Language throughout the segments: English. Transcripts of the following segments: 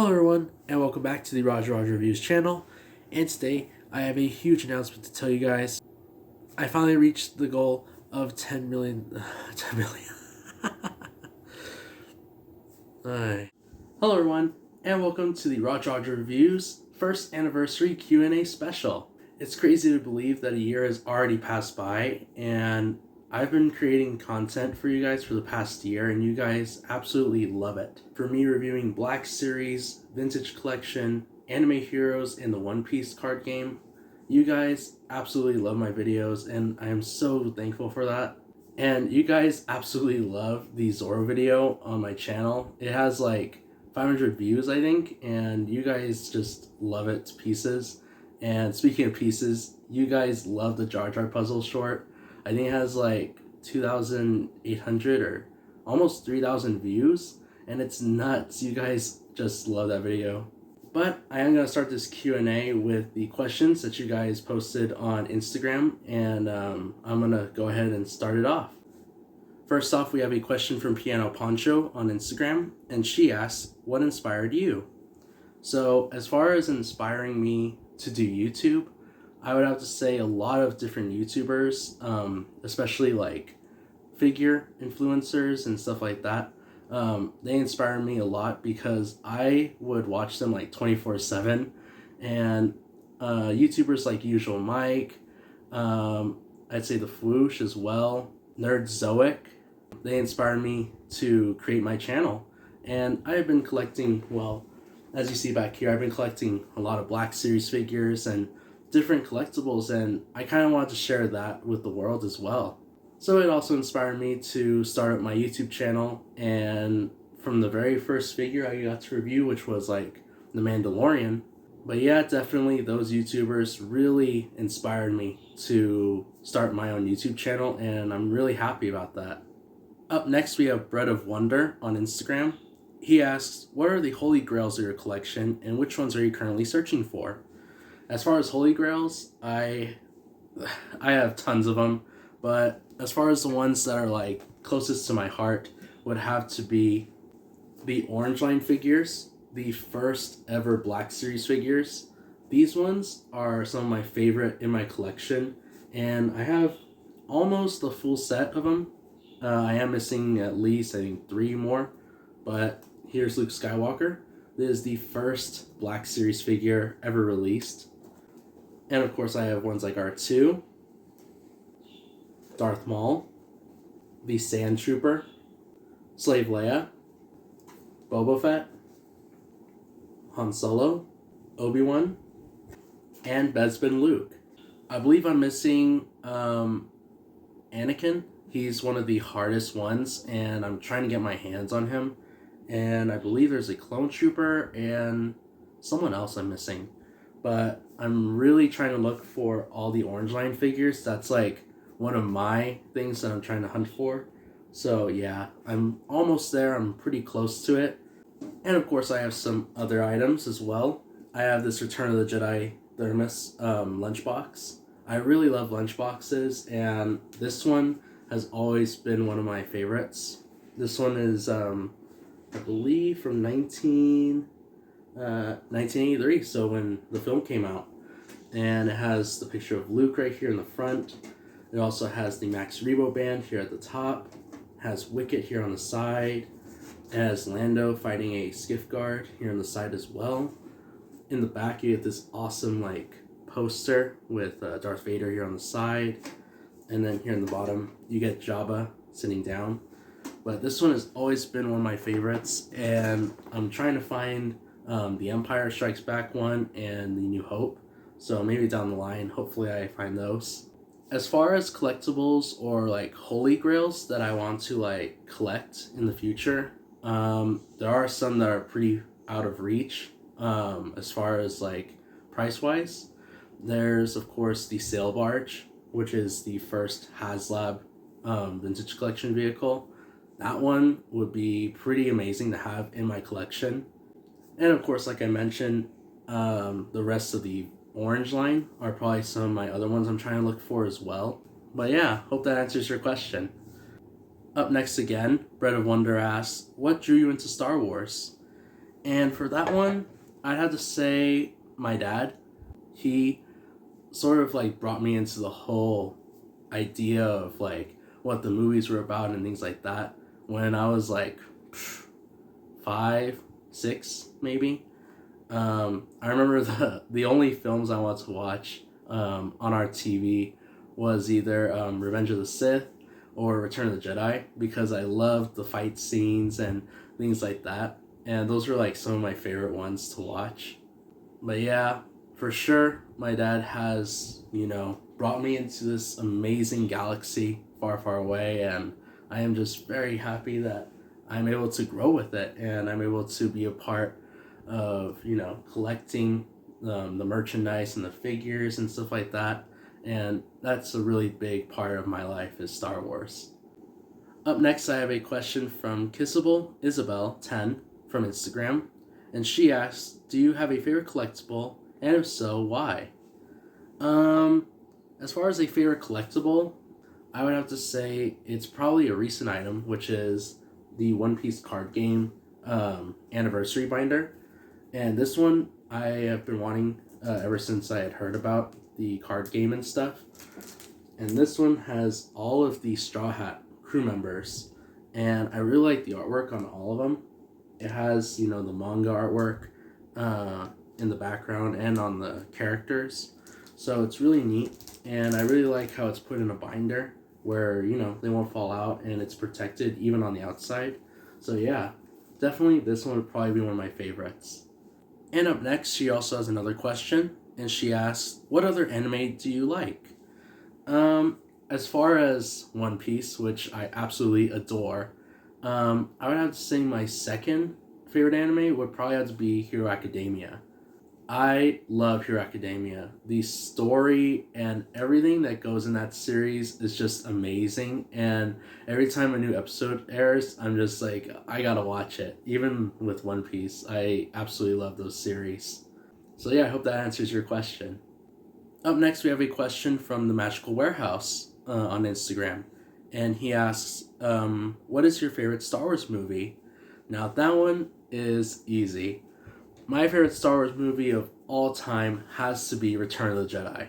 Hello everyone, and welcome back to the RogerRogerReviews channel. And today, I have a huge announcement to tell you guys. I finally reached the goal of 10 million... 10 million... Hi. Hello everyone, and welcome to the RogerRogerReviews first anniversary Q&A special. It's crazy to believe that a year has already passed by, and I've been creating content for you guys for the past year, and you guys absolutely love it. For me reviewing Black Series, Vintage Collection, Anime Heroes, and the One Piece card game, you guys absolutely love my videos, and I am so thankful for that. And you guys absolutely love the Zoro video on my channel. It has like 500 views, I think, and you guys just love it to pieces. And speaking of pieces, you guys love the Jar Jar puzzle short. I think it has like 2,800 or almost 3,000 views, and it's nuts. You guys just love that video. But I am going to start this Q&A with the questions that you guys posted on Instagram, and I'm going to go ahead and start it off. First off, we have a question from Piano Poncho on Instagram, and she asks, what inspired you? So as far as inspiring me to do YouTube, I would have to say a lot of different YouTubers, especially like figure influencers and stuff like that. They inspire me a lot because I would watch them like 24/7, and YouTubers like Usual Mike, I'd say the Floosh as well, Nerd Zoic, they inspire me to create my channel. And I've been collecting, well, as you see back here, I've been collecting a lot of Black Series figures and different collectibles, and I kind of wanted to share that with the world as well. So it also inspired me to start up my YouTube channel, and from the very first figure I got to review, which was like the Mandalorian. But yeah, definitely those YouTubers really inspired me to start my own YouTube channel, and I'm really happy about that. Up next we have Bread of Wonder on Instagram. He asks, what are the holy grails of your collection, and which ones are you currently searching for? As far as holy grails, I have tons of them, but as far as the ones that are like closest to my heart would have to be the Orange Line figures, the first ever Black Series figures. These ones are some of my favorite in my collection, and I have almost the full set of them. I am missing at least, I think, 3 more, but here's Luke Skywalker. This is the first Black Series figure ever released. And of course I have ones like R2, Darth Maul, the Sand Trooper, Slave Leia, Boba Fett, Han Solo, Obi-Wan, and Bespin Luke. I believe I'm missing Anakin. He's one of the hardest ones, and I'm trying to get my hands on him. And I believe there's a Clone Trooper and someone else I'm missing. But I'm really trying to look for all the Orange Line figures. That's like one of my things that I'm trying to hunt for. So yeah, I'm almost there. I'm pretty close to it. And of course I have some other items as well. I have this Return of the Jedi Thermos lunchbox. I really love lunchboxes, and this one has always been one of my favorites. This one is, I believe, from 1983, so when the film came out. And it has the picture of Luke right here in the front. It also has the Max Rebo band here at the top. It has Wicket here on the side. It has Lando fighting a skiff guard here on the side as well. In the back you get this awesome like poster with Darth Vader here on the side. And then here in the bottom you get Jabba sitting down. But this one has always been one of my favorites, and I'm trying to find the Empire Strikes Back one and the New Hope. So maybe down the line, hopefully I find those. As far as collectibles or like holy grails that I want to like collect in the future, there are some that are pretty out of reach as far as like price wise. There's of course the Sail Barge, which is the first HasLab vintage collection vehicle. That one would be pretty amazing to have in my collection. And of course, like I mentioned, the rest of the Orange Line are probably some of my other ones I'm trying to look for as well. But yeah, hope that answers your question. Up next again, Bread of Wonder asks, what drew you into Star Wars? And for that one, I'd have to say my dad. He sort of like brought me into the whole idea of like what the movies were about and things like that when I was like 5, 6 maybe. I remember the only films I wanted to watch on our TV was either Revenge of the Sith or Return of the Jedi because I loved the fight scenes and things like that. And those were like some of my favorite ones to watch. But yeah, for sure, my dad has, brought me into this amazing galaxy far, far away. And I am just very happy that I'm able to grow with it and I'm able to be a part of, collecting the merchandise and the figures and stuff like that. And that's a really big part of my life is Star Wars. Up next, I have a question from Kissable Isabel 10 from Instagram, and she asks, "Do you have a favorite collectible, and if so, why?" As far as a favorite collectible, I would have to say it's probably a recent item, which is the One Piece card game anniversary binder, and this one I have been wanting ever since I had heard about the card game and stuff. And this one has all of the Straw Hat crew members, and I really like the artwork on all of them. It has, the manga artwork in the background and on the characters. So it's really neat, and I really like how it's put in a binder where, they won't fall out and it's protected even on the outside. So yeah, definitely this one would probably be one of my favorites. And up next, she also has another question, and she asks, "What other anime do you like?" As far as One Piece, which I absolutely adore, I would have to say my second favorite anime would probably have to be Hero Academia. I love Hero Academia. The story and everything that goes in that series is just amazing. And every time a new episode airs, I'm just like, I gotta watch it. Even with One Piece, I absolutely love those series. So yeah, I hope that answers your question. Up next, we have a question from the Magical Warehouse on Instagram. And he asks, "What is your favorite Star Wars movie?" Now, that one is easy. My favorite Star Wars movie of all time has to be Return of the Jedi.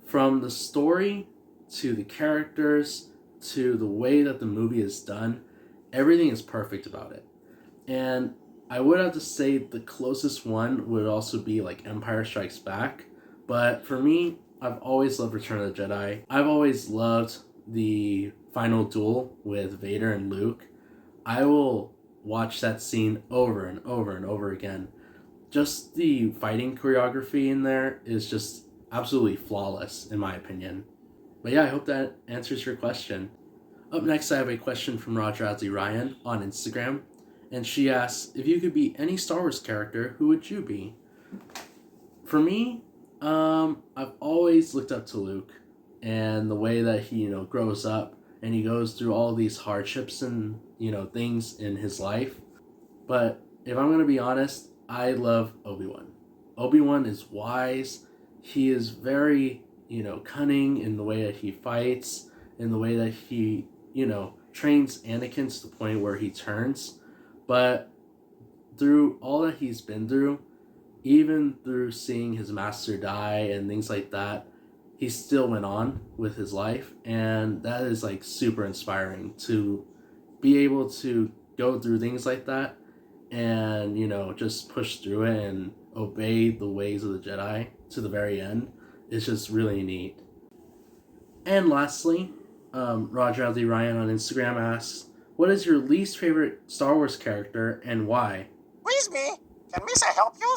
From the story to the characters to the way that the movie is done, everything is perfect about it. And I would have to say the closest one would also be like Empire Strikes Back. But for me, I've always loved Return of the Jedi. I've always loved the final duel with Vader and Luke. I will watch that scene over and over and over again. Just the fighting choreography in there is just absolutely flawless, in my opinion. But yeah, I hope that answers your question. Up next, I have a question from RogerRogerReviews on Instagram, and she asks, "If you could be any Star Wars character, who would you be?" For me, I've always looked up to Luke and the way that he, grows up and he goes through all these hardships and, things in his life. But if I'm going to be honest, I love Obi-Wan. Obi-Wan is wise. He is very, cunning in the way that he fights, in the way that he, trains Anakin to the point where he turns. But through all that he's been through, even through seeing his master die and things like that, he still went on with his life, and that is like super inspiring to be able to go through things like that and just push through it and obey the ways of the Jedi to the very end. It's just really neat. And lastly, Roger Aldi Ryan on Instagram asks, "What is your least favorite Star Wars character and why?" Please me. Can Misa help you?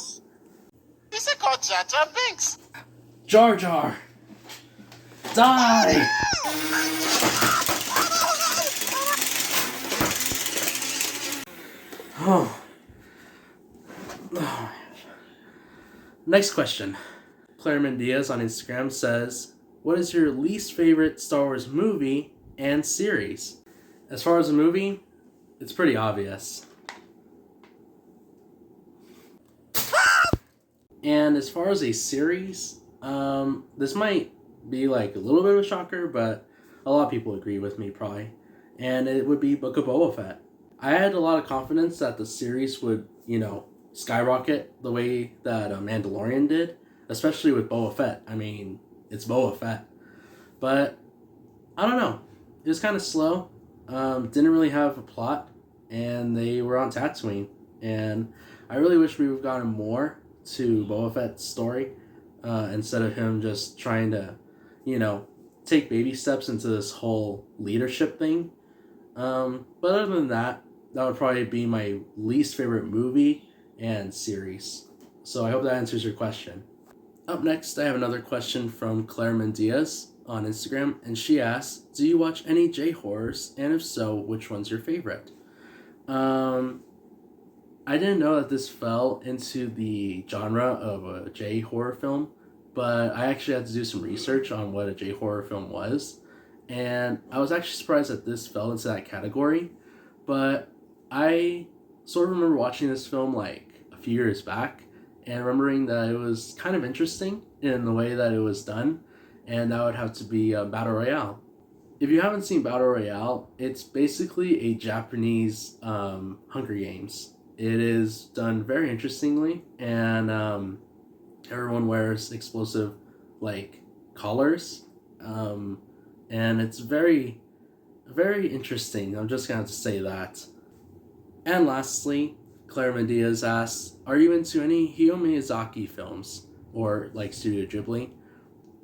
Is it called Jar Jar Binks? Jar Jar! Die! Oh. Next question. Claire Mendiaz on Instagram says, "What is your least favorite Star Wars movie and series?" As far as a movie, it's pretty obvious. And as far as a series, this might be like a little bit of a shocker, but a lot of people agree with me probably. And it would be Book of Boba Fett. I had a lot of confidence that the series would skyrocket the way that Mandalorian did, especially with Boba Fett. I mean, it's Boba Fett. But I don't know. It was kind of slow. Didn't really have a plot, and they were on Tatooine. And I really wish we would have gotten more to Boba Fett's story instead of him just trying to, take baby steps into this whole leadership thing. But other than that, that would probably be my least favorite movie and series. So I hope that answers your question. Up next, I have another question from Claire Mendiaz on Instagram, and she asks, "Do you watch any J horrors? And if so, which one's your favorite?" Um, I didn't know that this fell into the genre of a J horror film, but I actually had to do some research on what a J horror film was, and I was actually surprised that this fell into that category. But I sort of remember watching this film like a few years back and remembering that it was kind of interesting in the way that it was done, and that would have to be Battle Royale. If you haven't seen Battle Royale, it's basically a Japanese Hunger Games. It is done very interestingly, and everyone wears explosive like collars, and it's very, very interesting. I'm just gonna have to say that. And lastly, Claire Mendiaz asks, "Are you into any Hayao Miyazaki films or like Studio Ghibli?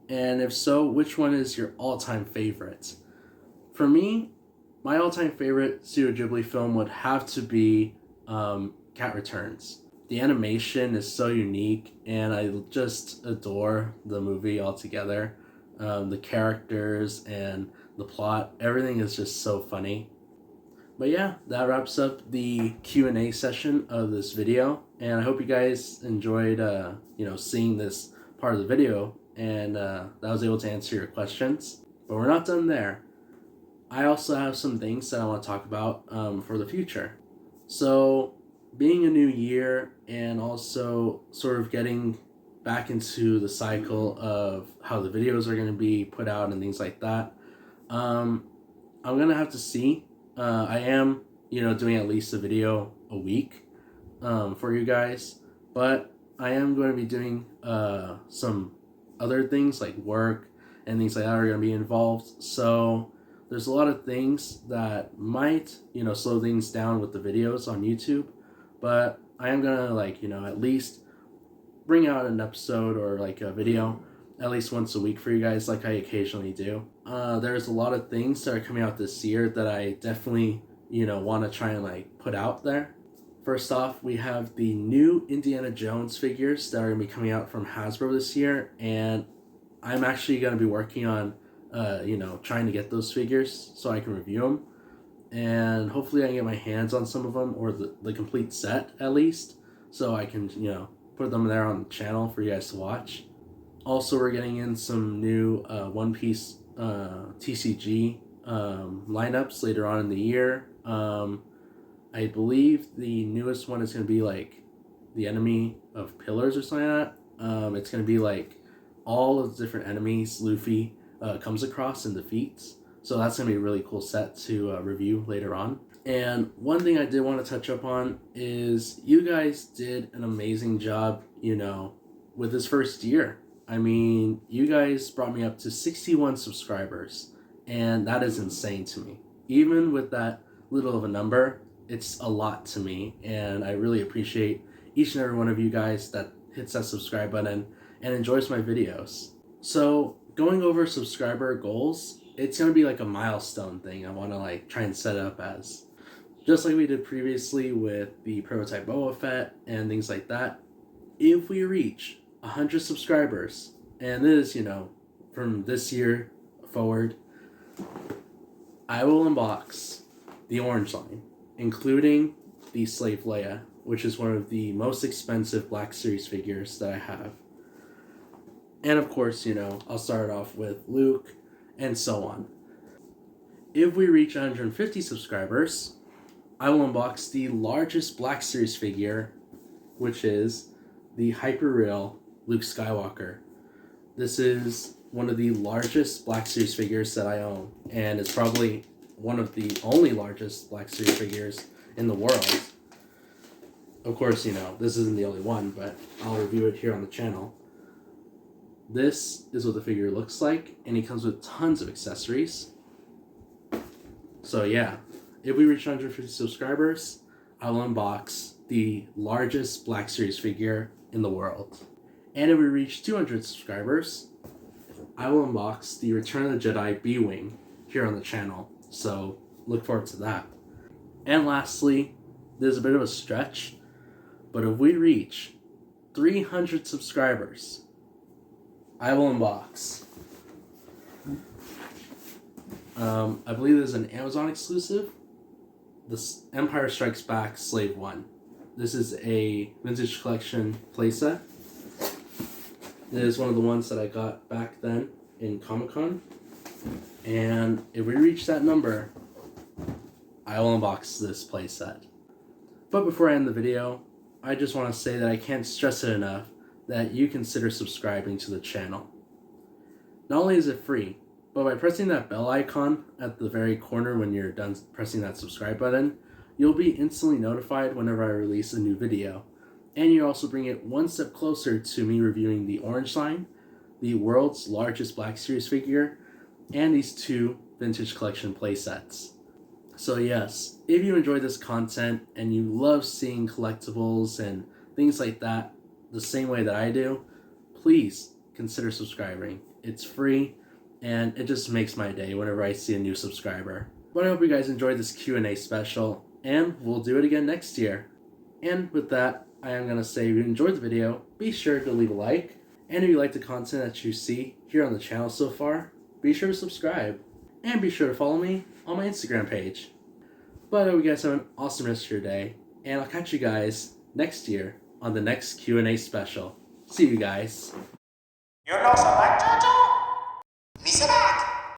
And if so, which one is your all-time favorite?" For me, my all-time favorite Studio Ghibli film would have to be Cat Returns. The animation is so unique, and I just adore the movie altogether. The characters and the plot, everything is just so funny. But yeah, that wraps up the Q&A session of this video, and I hope you guys enjoyed seeing this part of the video, and that I was able to answer your questions. But we're not done there. I also have some things that I want to talk about for the future. So, being a new year and also sort of getting back into the cycle of how the videos are going to be put out and things like that, I'm going to have to see. I am, doing at least a video a week for you guys, but I am going to be doing some other things like work and things like that are going to be involved. So there's a lot of things that might, slow things down with the videos on YouTube, but I am going to at least bring out an episode or like a video at least once a week for you guys like I occasionally do. There's a lot of things that are coming out this year that I definitely, want to try and put out there. First off, we have the new Indiana Jones figures that are going to be coming out from Hasbro this year, and I'm actually going to be working on, trying to get those figures so I can review them, and hopefully I can get my hands on some of them, or the complete set at least, so I can, put them there on the channel for you guys to watch. Also, we're getting in some new One Piece TCG lineups later on in the year. I believe the newest one is going to be the enemy of pillars or something like that. It's going to be all of the different enemies Luffy comes across and defeats. So that's going to be a really cool set to review later on. And one thing I did want to touch up on is you guys did an amazing job, with this first year. I mean, you guys brought me up to 61 subscribers, and that is insane to me. Even with that little of a number, it's a lot to me, and I really appreciate each and every one of you guys that hits that subscribe button and enjoys my videos. So, going over subscriber goals, it's going to be a milestone thing I want to try and set up as. Just like we did previously with the prototype Boba Fett and things like that. If we reach 100 subscribers, and this, from this year forward, I will unbox the orange line, including the Slave Leia, which is one of the most expensive Black Series figures that I have. And of course, I'll start off with Luke, and so on. If we reach 150 subscribers, I will unbox the largest Black Series figure, which is the Hyper Real Luke Skywalker. This is one of the largest Black Series figures that I own, and it's probably one of the only largest Black Series figures in the world. Of course, this isn't the only one, but I'll review it here on the channel. This is what the figure looks like, and it comes with tons of accessories. So yeah, if we reach 150 subscribers, I will unbox the largest Black Series figure in the world. And if we reach 200 subscribers, I will unbox the Return of the Jedi B-Wing here on the channel. So look forward to that. And lastly, there's a bit of a stretch, but if we reach 300 subscribers, I will unbox. I believe there's an Amazon exclusive. This Empire Strikes Back Slave 1. This is a vintage collection playset. It is one of the ones that I got back then in Comic-Con. And if we reach that number, I will unbox this playset. But before I end the video, I just want to say that I can't stress it enough that you consider subscribing to the channel. Not only is it free, but by pressing that bell icon at the very corner when you're done pressing that subscribe button, you'll be instantly notified whenever I release a new video. And you also bring it one step closer to me reviewing the Orange Line, the world's largest Black Series figure, and these two vintage collection playsets. So yes, if you enjoy this content and you love seeing collectibles and things like that the same way that I do, please consider subscribing. It's free, and it just makes my day whenever I see a new subscriber. But I hope you guys enjoyed this Q&A special, and we'll do it again next year. And with that, I am going to say if you enjoyed the video, be sure to leave a like, and if you like the content that you see here on the channel so far, be sure to subscribe, and be sure to follow me on my Instagram page. But I hope you guys have an awesome rest of your day, and I'll catch you guys next year on the next Q&A special. See you guys. You know, select Jojo?